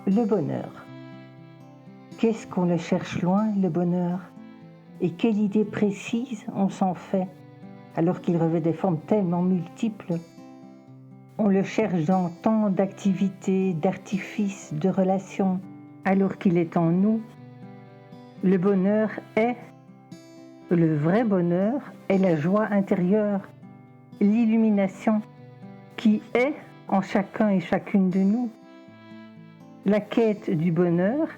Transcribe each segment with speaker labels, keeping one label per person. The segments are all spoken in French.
Speaker 1: Le bonheur. Qu'est-ce qu'on le cherche loin, le bonheur? Et quelle idée précise on s'en fait, alors qu'il revêt des formes tellement multiples? On le cherche dans tant d'activités, d'artifices, de relations, alors qu'il est en nous. Le bonheur est, le vrai bonheur est la joie intérieure, l'illumination qui est en chacun et chacune de nous. La quête du bonheur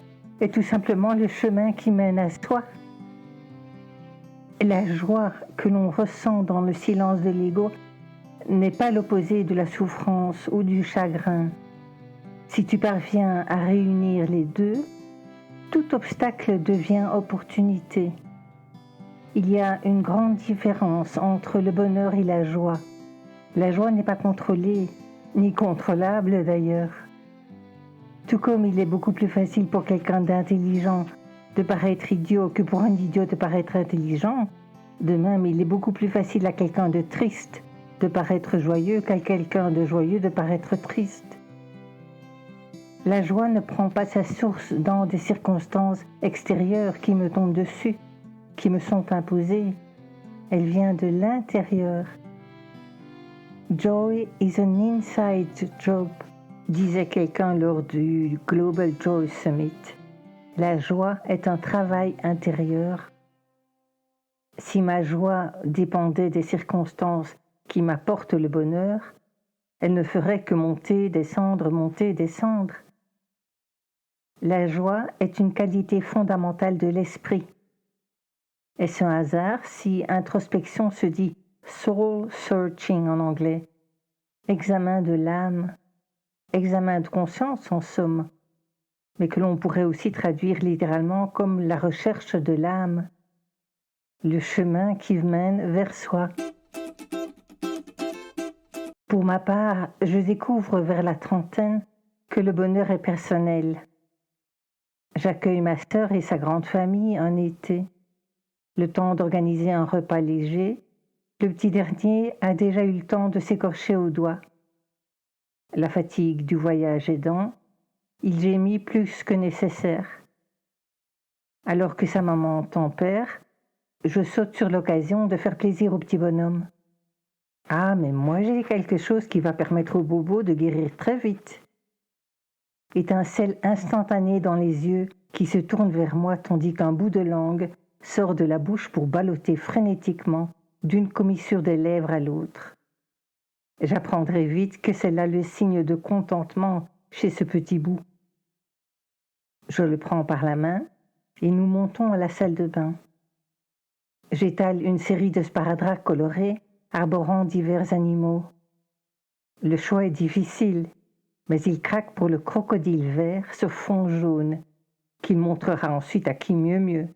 Speaker 1: est tout simplement le chemin qui mène à soi. La joie que l'on ressent dans le silence de l'ego n'est pas l'opposé de la souffrance ou du chagrin. Si tu parviens à réunir les deux, tout obstacle devient opportunité. Il y a une grande différence entre le bonheur et la joie. La joie n'est pas contrôlée, ni contrôlable d'ailleurs. Tout comme il est beaucoup plus facile pour quelqu'un d'intelligent de paraître idiot que pour un idiot de paraître intelligent, de même il est beaucoup plus facile à quelqu'un de triste de paraître joyeux qu'à quelqu'un de joyeux de paraître triste. La joie ne prend pas sa source dans des circonstances extérieures qui me tombent dessus, qui me sont imposées. Elle vient de l'intérieur. Joy is an inside job, disait quelqu'un lors du Global Joy Summit. La joie est un travail intérieur. Si ma joie dépendait des circonstances qui m'apportent le bonheur, elle ne ferait que monter, descendre. La joie est une qualité fondamentale de l'esprit. Est-ce un hasard si introspection se dit soul searching en anglais, examen de l'âme, examen de conscience en somme, mais que l'on pourrait aussi traduire littéralement comme la recherche de l'âme, le chemin qui mène vers soi. Pour ma part, je découvre vers la trentaine que le bonheur est personnel. J'accueille ma sœur et sa grande famille un été. Le temps d'organiser un repas léger, le petit dernier a déjà eu le temps de s'écorcher aux doigts. La fatigue du voyage aidant, il gémit plus que nécessaire. Alors que sa maman tempère, je saute sur l'occasion de faire plaisir au petit bonhomme. Ah, mais moi j'ai quelque chose qui va permettre au bobo de guérir très vite. Étincelle instantanée dans les yeux qui se tournent vers moi tandis qu'un bout de langue sort de la bouche pour balloter frénétiquement d'une commissure des lèvres à l'autre. J'apprendrai vite que c'est là le signe de contentement chez ce petit bout. Je le prends par la main et nous montons à la salle de bain. J'étale une série de sparadraps colorés arborant divers animaux. Le choix est difficile, mais il craque pour le crocodile vert sur fond jaune, qu'il montrera ensuite à qui mieux.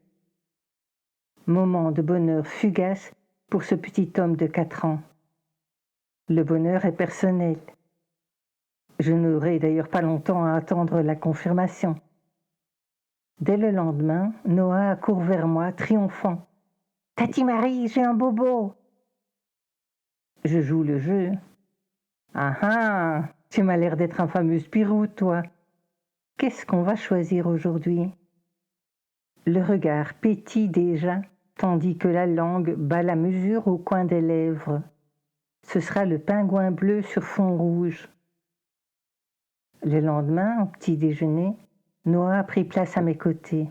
Speaker 1: Moment de bonheur fugace pour ce petit homme de 4 ans. Le bonheur est personnel. Je n'aurai d'ailleurs pas longtemps à attendre la confirmation. Dès le lendemain, Noah court vers moi, triomphant. « Tati Marie, j'ai un bobo !» Je joue le jeu. « Ah ah, tu m'as l'air d'être un fameux Spirou, toi. Qu'est-ce qu'on va choisir aujourd'hui ?» Le regard pétille déjà, tandis que la langue bat la mesure au coin des lèvres. Ce sera le pingouin bleu sur fond rouge. Le lendemain, au petit déjeuner, Noah a pris place à mes côtés.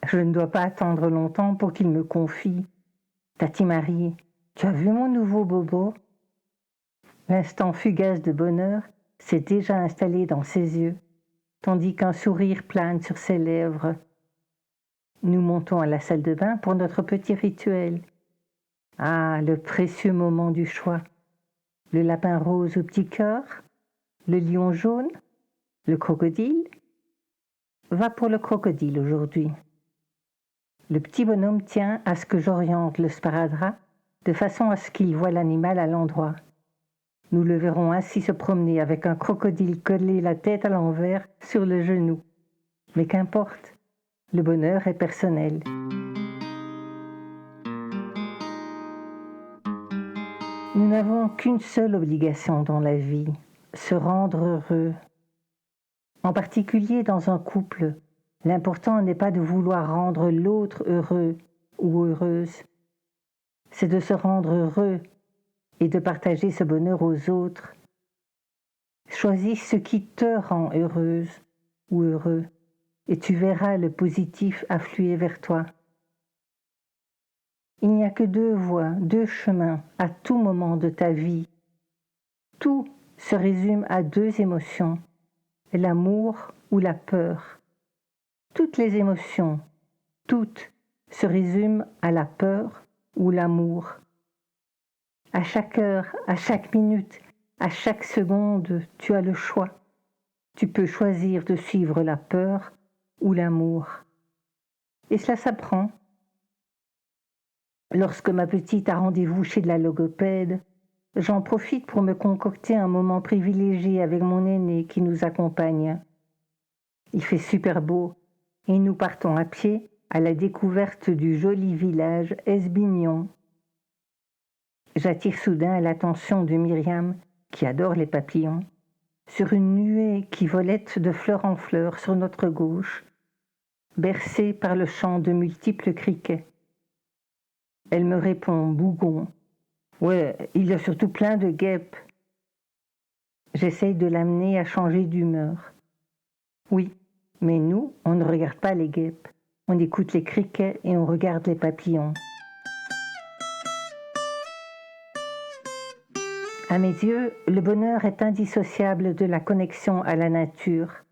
Speaker 1: Je ne dois pas attendre longtemps pour qu'il me confie. « Tati Marie, tu as vu mon nouveau bobo ?» L'instant fugace de bonheur s'est déjà installé dans ses yeux, tandis qu'un sourire plane sur ses lèvres. Nous montons à la salle de bain pour notre petit rituel. Ah, le précieux moment du choix. Le lapin rose au petit cœur, le lion jaune, le crocodile. Va pour le crocodile aujourd'hui. Le petit bonhomme tient à ce que j'oriente le sparadrap de façon à ce qu'il voie l'animal à l'endroit. Nous le verrons ainsi se promener avec un crocodile collé la tête à l'envers sur le genou. Mais qu'importe, le bonheur est personnel. Nous n'avons qu'une seule obligation dans la vie, se rendre heureux. En particulier dans un couple, l'important n'est pas de vouloir rendre l'autre heureux ou heureuse, c'est de se rendre heureux et de partager ce bonheur aux autres. Choisis ce qui te rend heureuse ou heureux et tu verras le positif affluer vers toi. Il n'y a que deux voies, deux chemins à tout moment de ta vie. Tout se résume à deux émotions, l'amour ou la peur. Toutes les émotions, toutes se résument à la peur ou l'amour. À chaque heure, à chaque minute, à chaque seconde, tu as le choix. Tu peux choisir de suivre la peur ou l'amour. Et cela s'apprend. Lorsque ma petite a rendez-vous chez la logopède, j'en profite pour me concocter un moment privilégié avec mon aîné qui nous accompagne. Il fait super beau et nous partons à pied à la découverte du joli village Esbignon. J'attire soudain l'attention de Myriam, qui adore les papillons, sur une nuée qui volette de fleur en fleur sur notre gauche, bercée par le chant de multiples criquets. Elle me répond, bougon. Ouais, il y a surtout plein de guêpes. J'essaye de l'amener à changer d'humeur. Oui, mais nous, on ne regarde pas les guêpes. On écoute les criquets et on regarde les papillons. À mes yeux, le bonheur est indissociable de la connexion à la nature.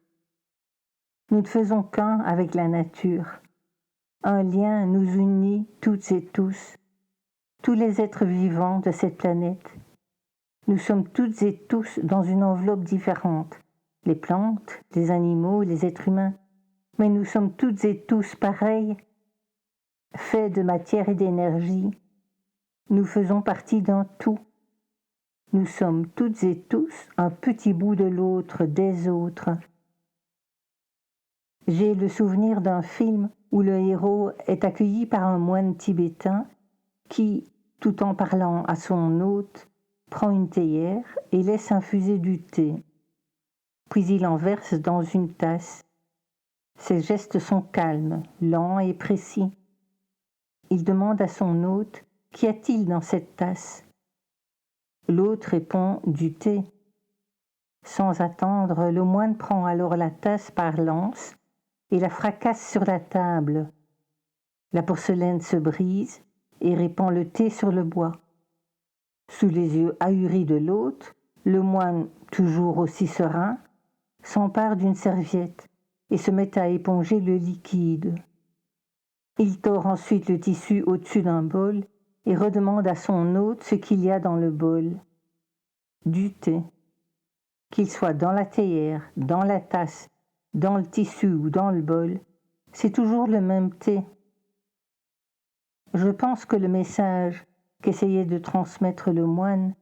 Speaker 1: Nous ne faisons qu'un avec la nature. Un lien nous unit toutes et tous, tous les êtres vivants de cette planète. Nous sommes toutes et tous dans une enveloppe différente, les plantes, les animaux, les êtres humains, mais nous sommes toutes et tous pareils, faits de matière et d'énergie. Nous faisons partie d'un tout. Nous sommes toutes et tous un petit bout de l'autre, des autres. J'ai le souvenir d'un film où le héros est accueilli par un moine tibétain qui, tout en parlant à son hôte, prend une théière et laisse infuser du thé. Puis il en verse dans une tasse. Ses gestes sont calmes, lents et précis. Il demande à son hôte « Qu'y a-t-il dans cette tasse ?» L'hôte répond « Du thé ». Sans attendre, le moine prend alors la tasse par l'anse et la fracasse sur la table. La porcelaine se brise et répand le thé sur le bois. Sous les yeux ahuris de l'hôte, le moine, toujours aussi serein, s'empare d'une serviette et se met à éponger le liquide. Il tord ensuite le tissu au-dessus d'un bol et redemande à son hôte ce qu'il y a dans le bol. Du thé. Qu'il soit dans la théière, dans la tasse, dans le tissu ou dans le bol, c'est toujours le même thé. Je pense que le message qu'essayait de transmettre le moine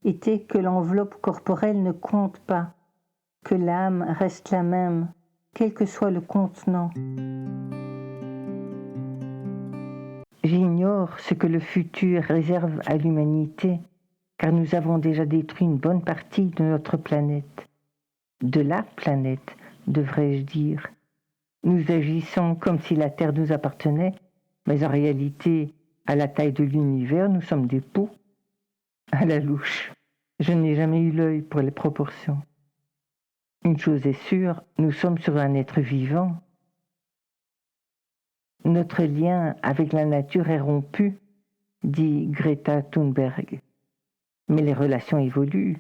Speaker 1: était que l'enveloppe corporelle ne compte pas, que l'âme reste la même, quel que soit le contenant. J'ignore ce que le futur réserve à l'humanité, car nous avons déjà détruit une bonne partie de notre planète. De la planète, devrais-je dire. Nous agissons comme si la Terre nous appartenait, mais en réalité, à la taille de l'univers, nous sommes des poux. À la louche, je n'ai jamais eu l'œil pour les proportions. Une chose est sûre, nous sommes sur un être vivant. Notre lien avec la nature est rompu, dit Greta Thunberg. Mais les relations évoluent.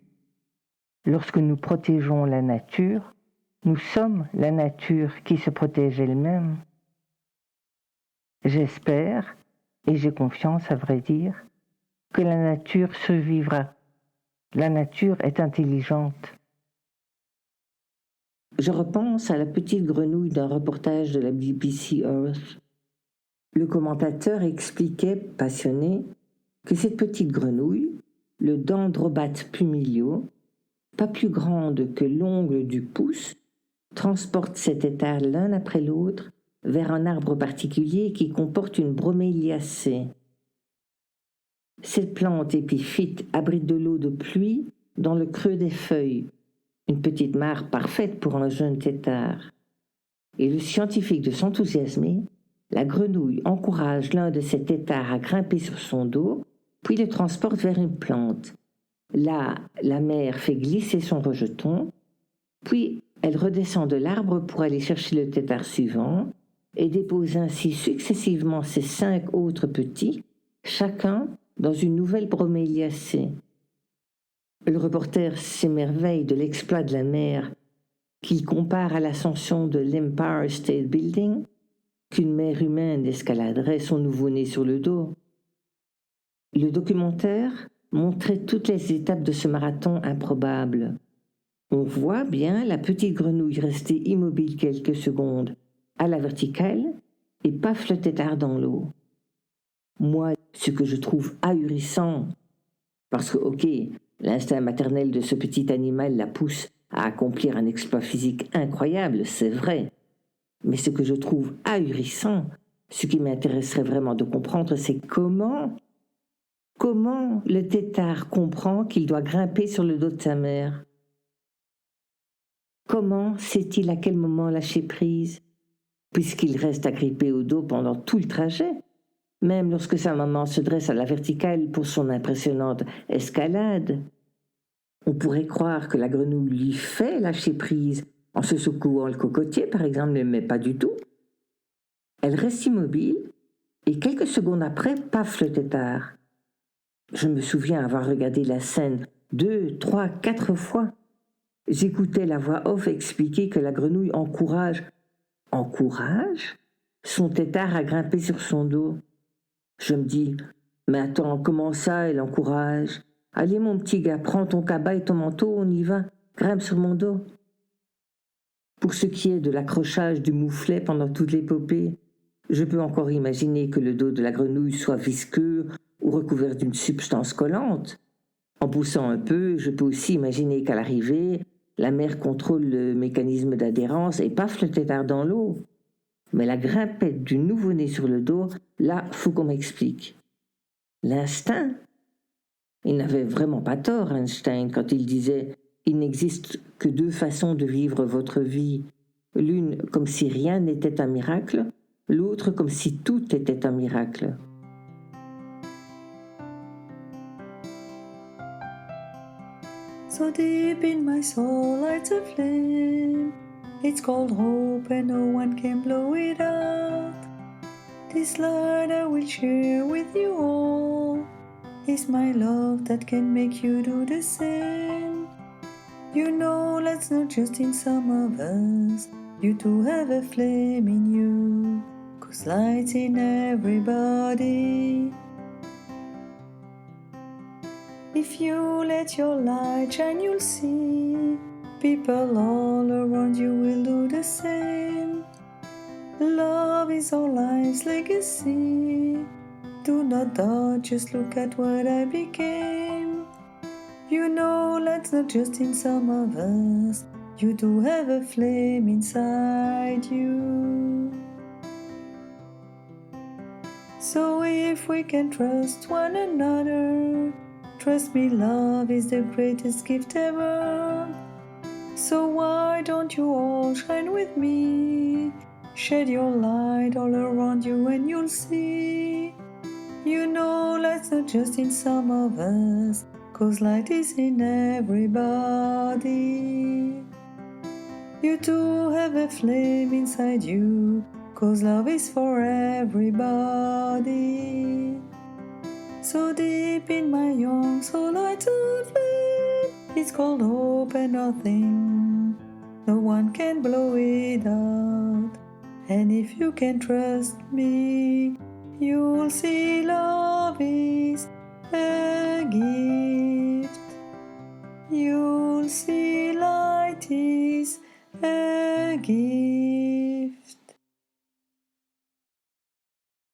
Speaker 1: Lorsque nous protégeons la nature, nous sommes la nature qui se protège elle-même. J'espère, et j'ai confiance à vrai dire, que la nature survivra. La nature est intelligente. Je repense à la petite grenouille d'un reportage de la BBC Earth. Le commentateur expliquait, passionné, que cette petite grenouille, le Dendrobat pumilio, pas plus grande que l'ongle du pouce, transporte cet état l'un après l'autre vers un arbre particulier qui comporte une broméliacée.
Speaker 2: Cette plante épiphyte abrite de l'eau de pluie dans le creux des feuilles, une petite mare parfaite pour un jeune tétard. Et le scientifique de s'enthousiasmer, la grenouille encourage l'un de ses têtards à grimper sur son dos, puis le transporte vers une plante. Là, la mère fait glisser son rejeton, puis elle redescend de l'arbre pour aller chercher le tétard suivant et dépose ainsi successivement ses 5 autres petits, chacun dans une nouvelle broméliacée. Le reporter s'émerveille de l'exploit de la mère qu'il compare à l'ascension de l'Empire State Building, qu'une mère humaine escaladerait son nouveau-né sur le dos. Le documentaire montrait toutes les étapes de ce marathon improbable. On voit bien la petite grenouille rester immobile quelques secondes, à la verticale, et paf le tétard dans l'eau. Moi, ce que je trouve ahurissant, parce que, ok, l'instinct maternel de ce petit animal la pousse à accomplir un exploit physique incroyable, c'est vrai. Mais ce que je trouve ahurissant, ce qui m'intéresserait vraiment de comprendre, c'est comment le tétard comprend qu'il doit grimper sur le dos de sa mère. Comment sait-il à quel moment lâcher prise, puisqu'il reste agrippé au dos pendant tout le trajet, même lorsque sa maman se dresse à la verticale pour son impressionnante escalade. On pourrait croire que la grenouille lui fait lâcher prise en se secouant le cocotier, par exemple, mais pas du tout. Elle reste immobile et quelques secondes après, paf le tétard. Je me souviens avoir regardé la scène 2, 3, 4 fois. J'écoutais la voix off expliquer que la grenouille encourage son tétard à grimper sur son dos. Je me dis, mais attends, comment ça, elle encourage? Allez mon petit gars, prends ton cabas et ton manteau, on y va, grimpe sur mon dos. Pour ce qui est de l'accrochage du mouflet pendant toute l'épopée, je peux encore imaginer que le dos de la grenouille soit visqueux ou recouvert d'une substance collante. En poussant un peu, je peux aussi imaginer qu'à l'arrivée, la mère contrôle le mécanisme d'adhérence et paf le tétard dans l'eau. Mais la grimpette du nouveau-né sur le dos, là, faut qu'on m'explique. L'instinct? Il n'avait vraiment pas tort, Einstein, quand il disait « Il n'existe que 2 façons de vivre votre vie, l'une comme si rien n'était un miracle, l'autre comme si tout était un miracle. »
Speaker 3: So deep in my soul lights a flame. It's called hope and no one can blow it out. This light I will share with you all. It's my love that can make you do the same. You know that's not just in some of us. You too have a flame in you, 'cause light's in everybody. If you let your light shine, you'll see people all around you will do the same. Love is our life's legacy. Do not doubt, just look at what I became. You know light's not just in some of us. You do have a flame inside you. So if we can trust one another, trust me, love is the greatest gift ever. So why don't you all shine with me? Shed your light all around you and you'll see. You know light's not just in some of us, 'cause light is in everybody. You too have a flame inside you, 'cause love is for everybody. So deep in my young soul lights a flame. It's called hope and nothing, no one can blow it out. And if you can trust me, you'll see love is a gift. You'll see light is a gift.